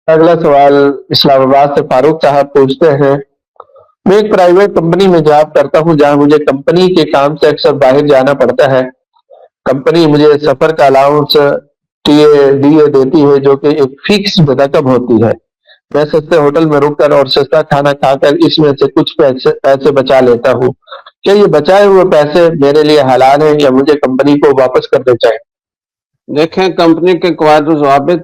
अगला सवाल इस्लामाबाद से फारूक साहब पूछते हैं, मैं एक प्राइवेट कंपनी में जॉब करता हूँ जहाँ मुझे कंपनी के काम से अक्सर बाहर जाना पड़ता है। कंपनी मुझे सफर का अलाउंस टीए डीए देती है जो कि एक फिक्स रकम होती है। मैं सस्ते होटल में रुककर और सस्ता खाना खाकर इसमें से कुछ पैसे पैसे बचा लेता हूँ। क्या ये बचाए हुए पैसे मेरे लिए हलाल हैं या मुझे कंपनी को वापस करने चाहिए? देखें, कंपनी के कवायद ज़वाबित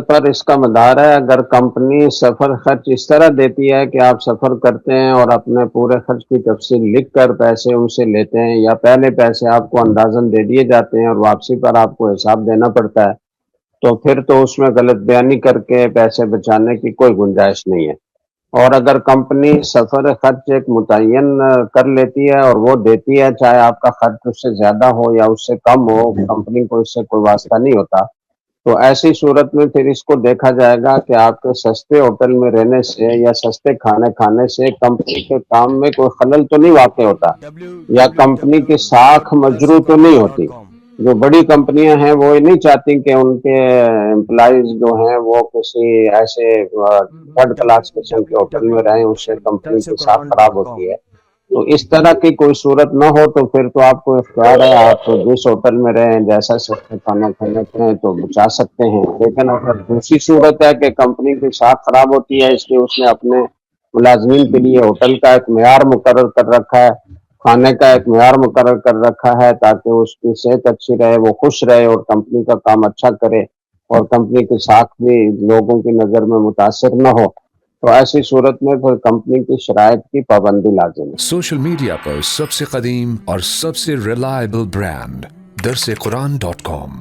पर इसका मदार है। अगर कंपनी सफ़र खर्च इस तरह देती है कि आप सफ़र करते हैं और अपने पूरे खर्च की तफसील लिख कर पैसे उनसे लेते हैं, या पहले पैसे आपको अंदाज़न दे दिए जाते हैं और वापसी पर आपको हिसाब देना पड़ता है, तो फिर तो उसमें गलत बयानी करके पैसे बचाने की कोई गुंजाइश नहीं है। और अगर कंपनी सफ़र खर्च एक मुतय्यन कर लेती है और वो देती है, चाहे आपका खर्च उससे ज़्यादा हो या उससे कम हो, कंपनी को इससे कोई वास्ता नहीं होता। तो ऐसी सूरत में फिर इसको देखा जाएगा कि आपके सस्ते होटल में रहने से या सस्ते खाने खाने से कंपनी के काम में कोई खलल तो नहीं वाक़ होता, या कंपनी की साख मजरू तो नहीं होती। जो बड़ी कंपनियां हैं वो ये नहीं चाहती कि उनके एम्प्लॉइज जो हैं वो किसी ऐसे थर्ड क्लास किस्म के होटल में रहें, उससे कंपनी की साख खराब होती है। तो इस तरह की कोई सूरत न हो तो फिर तो आपको इख्तियार है, आप जिस होटल में रहें, जैसा सस्ता खाना खाना खाएं तो बचा सकते हैं। लेकिन अगर दूसरी सूरत है कि कंपनी की साख खराब होती है, इसलिए उसने अपने मुलाजमीन के लिए होटल का एक मेयार मुकर्रर कर रखा है, खाने का एक मेयार मुकर्रर कर रखा है, ताकि उसकी सेहत अच्छी रहे, वो खुश रहे और कंपनी का काम अच्छा करे और कंपनी की साख भी लोगों की नज़र में मुतासिर न हो, तो ऐसी सूरत में फिर कंपनी की शराइत की पाबंदी लाजिम है। सोशल मीडिया पर सबसे कदीम और सबसे रिलायबल ब्रांड दरसे कुरान.com